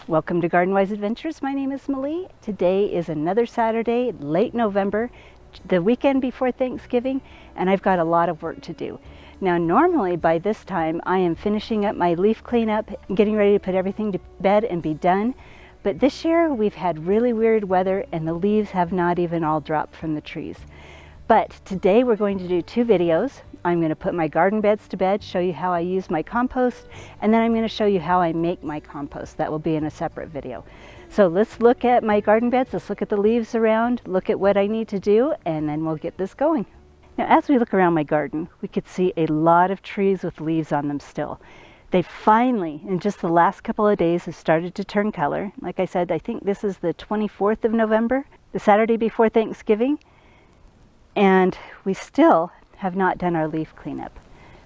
Welcome to Garden Wise Adventures. My name is Malie. Today is another Saturday, late November, the weekend before Thanksgiving, and I've got a lot of work to do. Now, normally by this time I am finishing up my leaf cleanup, getting ready to put everything to bed and be done. But this year we've had really weird weather and the leaves have not even all dropped from the trees. But today we're going to do two videos. I'm going to put my garden beds to bed, show you how I use my compost, and then I'm going to show you how I make my compost. That will be in a separate video. So let's look at my garden beds, let's look at the leaves around, look at what I need to do, and then we'll get this going. Now, as we look around my garden, we could see a lot of trees with leaves on them still. They finally, in just the last couple of days, have started to turn color. Like I said, I think this is the 24th of November, the Saturday before Thanksgiving, and we still have not done our leaf cleanup,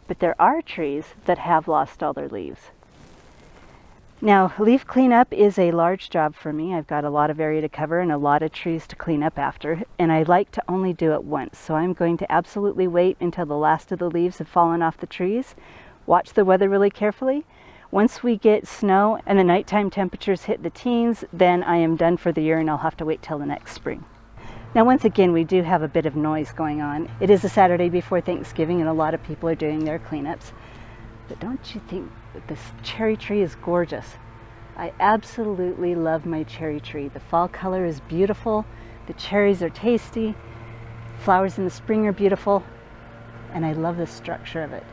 but there are trees that have lost all their leaves. Now, leaf cleanup is a large job for me. I've got a lot of area to cover and a lot of trees to clean up after, and I like to only do it once. So I'm going to absolutely wait until the last of the leaves have fallen off the trees, watch the weather really carefully. Once we get snow and the nighttime temperatures hit the teens, then I am done for the year and I'll have to wait till the next spring. Now, once again, we do have a bit of noise going on. It is a Saturday before Thanksgiving and a lot of people are doing their cleanups. But don't you think that this cherry tree is gorgeous? I absolutely love my cherry tree. The fall color is beautiful. The cherries are tasty. Flowers in the spring are beautiful. And I love the structure of it.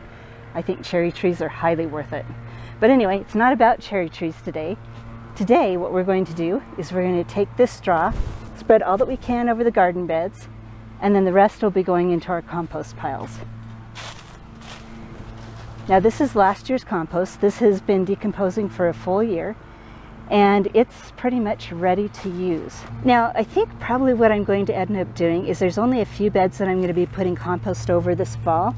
I think cherry trees are highly worth it. But anyway, it's not about cherry trees today. Today, what we're going to do is we're going to take this straw, spread all that we can over the garden beds, and then the rest will be going into our compost piles. Now, this is last year's compost. This has been decomposing for a full year, and it's pretty much ready to use. Now, I think probably what I'm going to end up doing is there's only a few beds that I'm going to be putting compost over this fall.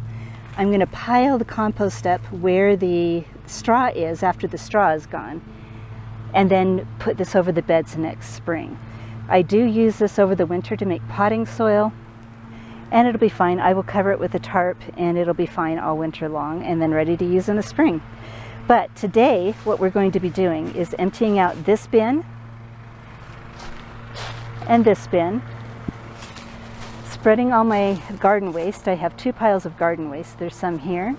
I'm going to pile the compost up where the straw is after the straw is gone, and then put this over the beds next spring. I do use this over the winter to make potting soil, and it'll be fine. I will cover it with a tarp and it'll be fine all winter long and then ready to use in the spring. But today what we're going to be doing is emptying out this bin and this bin, spreading all my garden waste. I have two piles of garden waste. There's some here,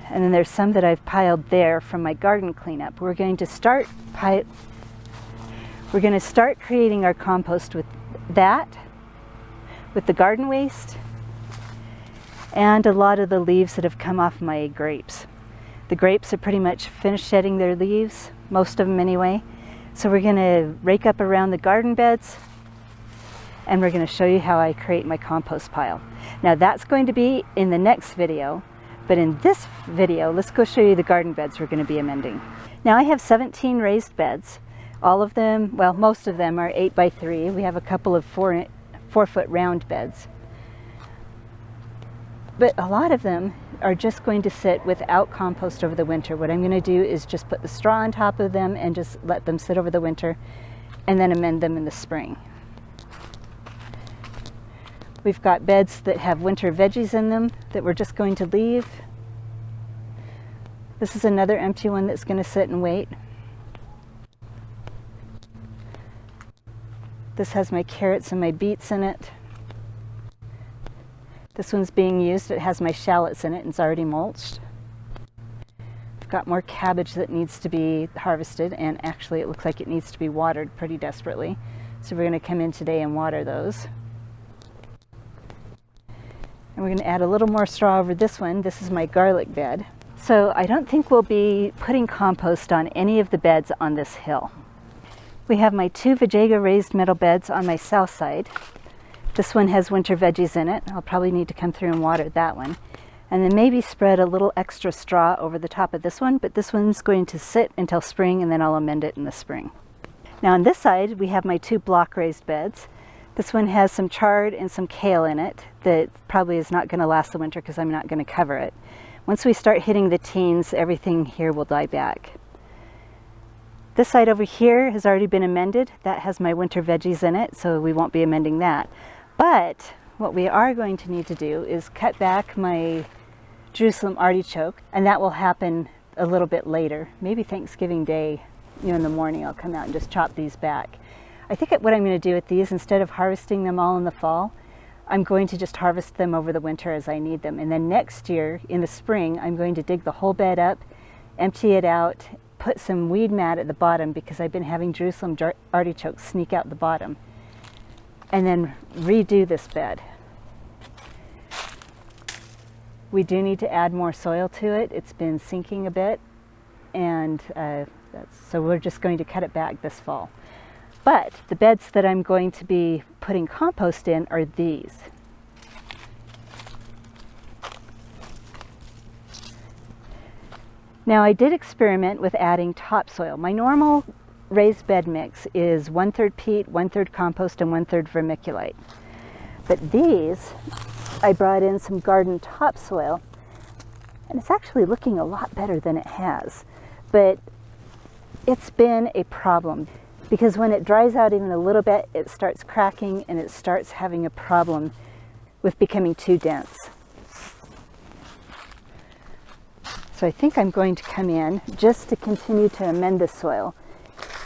and then there's some that I've piled there from my garden cleanup. We're going to start creating our compost with that, with the garden waste, and a lot of the leaves that have come off my grapes. The grapes are pretty much finished shedding their leaves, most of them anyway. So we're going to rake up around the garden beds, and we're going to show you how I create my compost pile. Now, that's going to be in the next video, but in this video, let's go show you the garden beds we're going to be amending. Now, I have 17 raised beds. All of them, well, most of them are 8 by 3. We have a couple of 4-foot round beds. But a lot of them are just going to sit without compost over the winter. What I'm going to do is just put the straw on top of them and just let them sit over the winter and then amend them in the spring. We've got beds that have winter veggies in them that we're just going to leave. This is another empty one that's going to sit and wait. This has my carrots and my beets in it. This one's being used. It has my shallots in it and it's already mulched. I've got more cabbage that needs to be harvested, and actually it looks like it needs to be watered pretty desperately. So we're going to come in today and water those. And we're going to add a little more straw over this one. This is my garlic bed. So I don't think we'll be putting compost on any of the beds on this hill. We have my two Vajayga raised metal beds on my south side. This one has winter veggies in it. I'll probably need to come through and water that one. And then maybe spread a little extra straw over the top of this one, but this one's going to sit until spring and then I'll amend it in the spring. Now on this side, we have my two block raised beds. This one has some chard and some kale in it that probably is not going to last the winter because I'm not going to cover it. Once we start hitting the teens, everything here will die back. This side over here has already been amended. That has my winter veggies in it, so we won't be amending that. But what we are going to need to do is cut back my Jerusalem artichoke, and that will happen a little bit later, maybe Thanksgiving Day. in the morning I'll come out and just chop these back. I think what I'm going to do with these, instead of harvesting them all in the fall, I'm going to just harvest them over the winter as I need them. And then next year, in the spring, I'm going to dig the whole bed up, empty it out, put some weed mat at the bottom because I've been having Jerusalem artichokes sneak out the bottom, and then redo this bed. We do need to add more soil to it. It's been sinking a bit, and so we're just going to cut it back this fall. But the beds that I'm going to be putting compost in are these. Now, I did experiment with adding topsoil. My normal raised bed mix is 1/3 peat, 1/3 compost, and 1/3 vermiculite. But these, I brought in some garden topsoil, and it's actually looking a lot better than it has. But it's been a problem because when it dries out even a little bit, it starts cracking and it starts having a problem with becoming too dense. So I think I'm going to come in just to continue to amend the soil,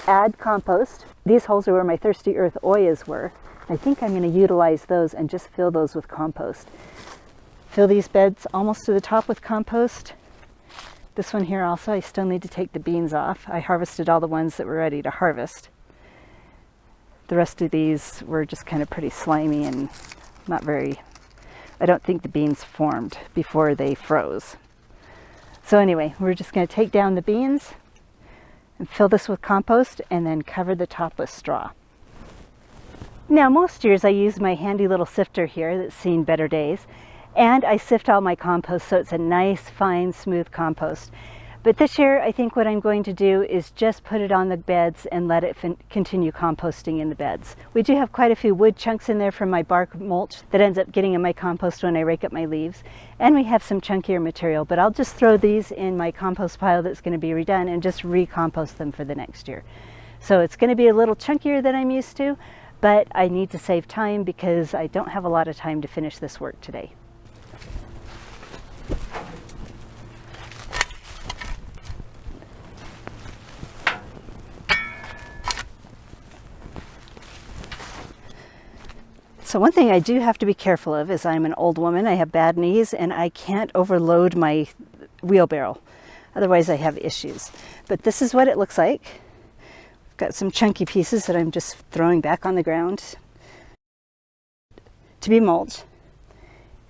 add compost. These holes are where my thirsty earth oyas were. I think I'm going to utilize those and just fill those with compost. Fill these beds almost to the top with compost. This one here also, I still need to take the beans off. I harvested all the ones that were ready to harvest. The rest of these were just kind of pretty slimy and not very, I don't think the beans formed before they froze. So anyway, we're just going to take down the beans and fill this with compost and then cover the top with straw. Now, most years I use my handy little sifter here that's seen better days, and I sift all my compost so it's a nice, fine, smooth compost. But this year, I think what I'm going to do is just put it on the beds and let it continue composting in the beds. We do have quite a few wood chunks in there from my bark mulch that ends up getting in my compost when I rake up my leaves. And we have some chunkier material, but I'll just throw these in my compost pile that's going to be redone and just recompost them for the next year. So it's going to be a little chunkier than I'm used to, but I need to save time because I don't have a lot of time to finish this work today. So one thing I do have to be careful of is I'm an old woman, I have bad knees, and I can't overload my wheelbarrow. Otherwise I have issues. But this is what it looks like. I've got some chunky pieces that I'm just throwing back on the ground to be mulch.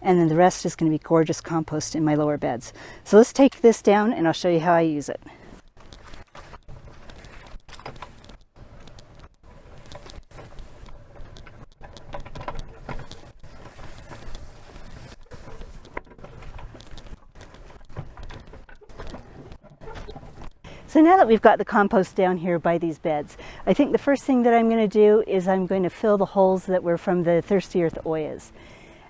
And then the rest is going to be gorgeous compost in my lower beds. So let's take this down and I'll show you how I use it. So now that we've got the compost down here by these beds, I think the first thing that I'm going to do is I'm going to fill the holes that were from the thirsty earth oyas.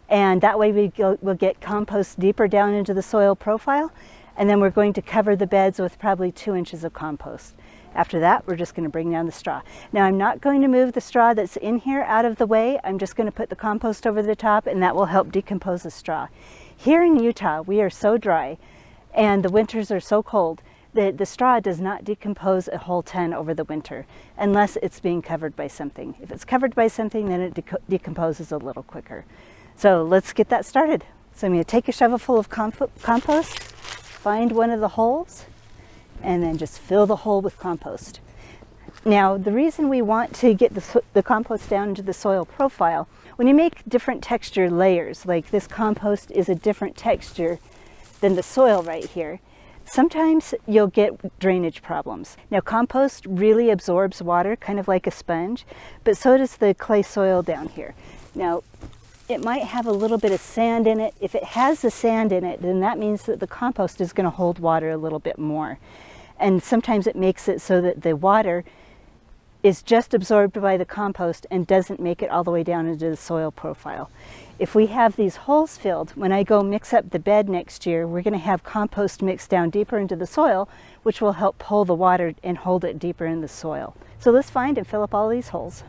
And that way we'll get compost deeper down into the soil profile, and then we're going to cover the beds with probably 2 inches of compost. After that, we're just going to bring down the straw. Now, I'm not going to move the straw that's in here out of the way. I'm just going to put the compost over the top, and that will help decompose the straw. Here in Utah, we are so dry, and the winters are so cold, the straw does not decompose a whole ton over the winter unless it's being covered by something. If it's covered by something, then it decomposes a little quicker. So let's get that started. So I'm going to take a shovel full of compost, find one of the holes, and then just fill the hole with compost. Now, the reason we want to get the compost down into the soil profile, when you make different texture layers, like this compost is a different texture than the soil right here, sometimes you'll get drainage problems. Now, compost really absorbs water, kind of like a sponge, but so does the clay soil down here. Now, it might have a little bit of sand in it. If it has the sand in it, then that means that the compost is going to hold water a little bit more. And sometimes it makes it so that the water is just absorbed by the compost and doesn't make it all the way down into the soil profile. If we have these holes filled, when I go mix up the bed next year, we're going to have compost mixed down deeper into the soil, which will help pull the water and hold it deeper in the soil. So let's find and fill up all these holes.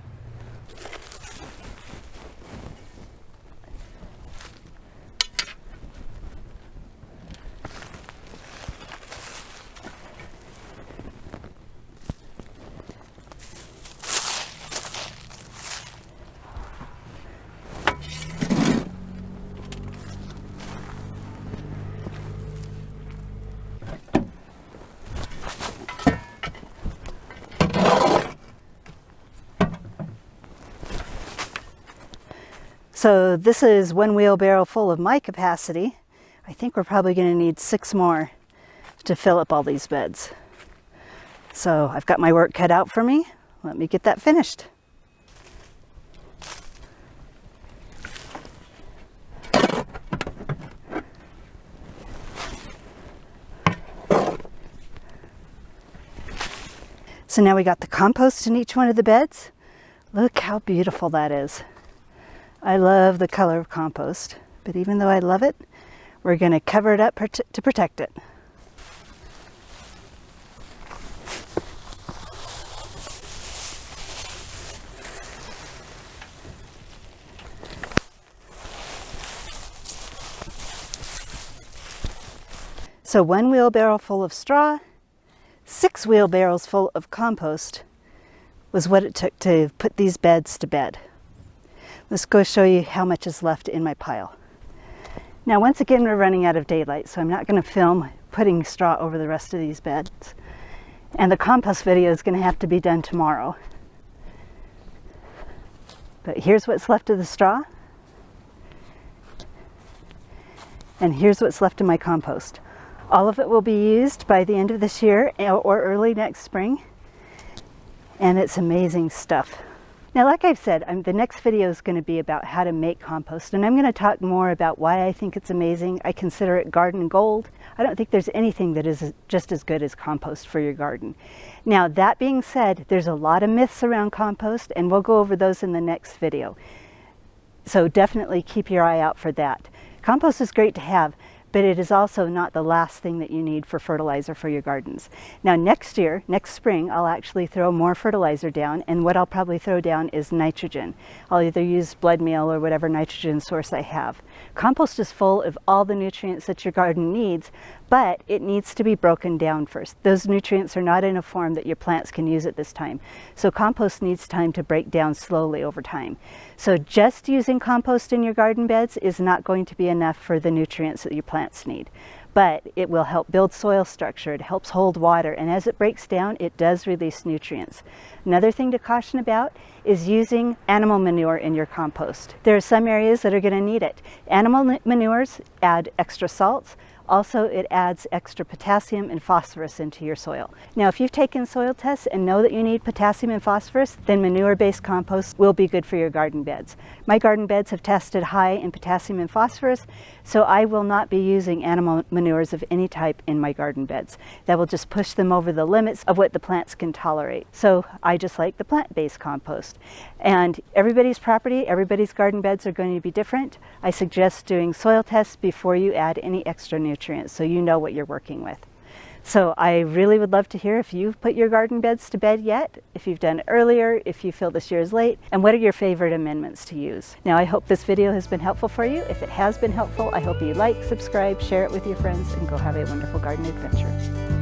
So this is 1 wheelbarrow full of my capacity. I think we're probably going to need 6 more to fill up all these beds. So I've got my work cut out for me. Let me get that finished. So now we got the compost in each one of the beds. Look how beautiful that is. I love the color of compost, but even though I love it, we're going to cover it up to protect it. So 1 wheelbarrow full of straw, 6 wheelbarrows full of compost was what it took to put these beds to bed. Let's go show you how much is left in my pile. Now once again we're running out of daylight, so I'm not going to film putting straw over the rest of these beds. And the compost video is going to have to be done tomorrow. But here's what's left of the straw. And here's what's left of my compost. All of it will be used by the end of this year or early next spring. And it's amazing stuff. Now, like I've said, the next video is going to be about how to make compost, and I'm going to talk more about why I think it's amazing. I consider it garden gold. I don't think there's anything that is just as good as compost for your garden. Now, that being said, there's a lot of myths around compost, and we'll go over those in the next video. So definitely keep your eye out for that. Compost is great to have, but it is also not the last thing that you need for fertilizer for your gardens. Now next year, next spring, I'll actually throw more fertilizer down, and what I'll probably throw down is nitrogen. I'll either use blood meal or whatever nitrogen source I have. Compost is full of all the nutrients that your garden needs, but it needs to be broken down first. Those nutrients are not in a form that your plants can use at this time. So compost needs time to break down slowly over time. So just using compost in your garden beds is not going to be enough for the nutrients that your plants need. But it will help build soil structure, it helps hold water, and as it breaks down, it does release nutrients. Another thing to caution about is using animal manure in your compost. There are some areas that are going to need it. Animal manures add extra salts. Also, it adds extra potassium and phosphorus into your soil. Now, if you've taken soil tests and know that you need potassium and phosphorus, then manure-based compost will be good for your garden beds. My garden beds have tested high in potassium and phosphorus, so I will not be using animal manures of any type in my garden beds. That will just push them over the limits of what the plants can tolerate. So I just like the plant-based compost. And everybody's property, everybody's garden beds are going to be different. I suggest doing soil tests before you add any extra nutrients so you know what you're working with. So I really would love to hear if you've put your garden beds to bed yet, if you've done it earlier, if you feel this year is late, and what are your favorite amendments to use. Now, I hope this video has been helpful for you. If it has been helpful, I hope you like, subscribe, share it with your friends, and go have a wonderful garden adventure.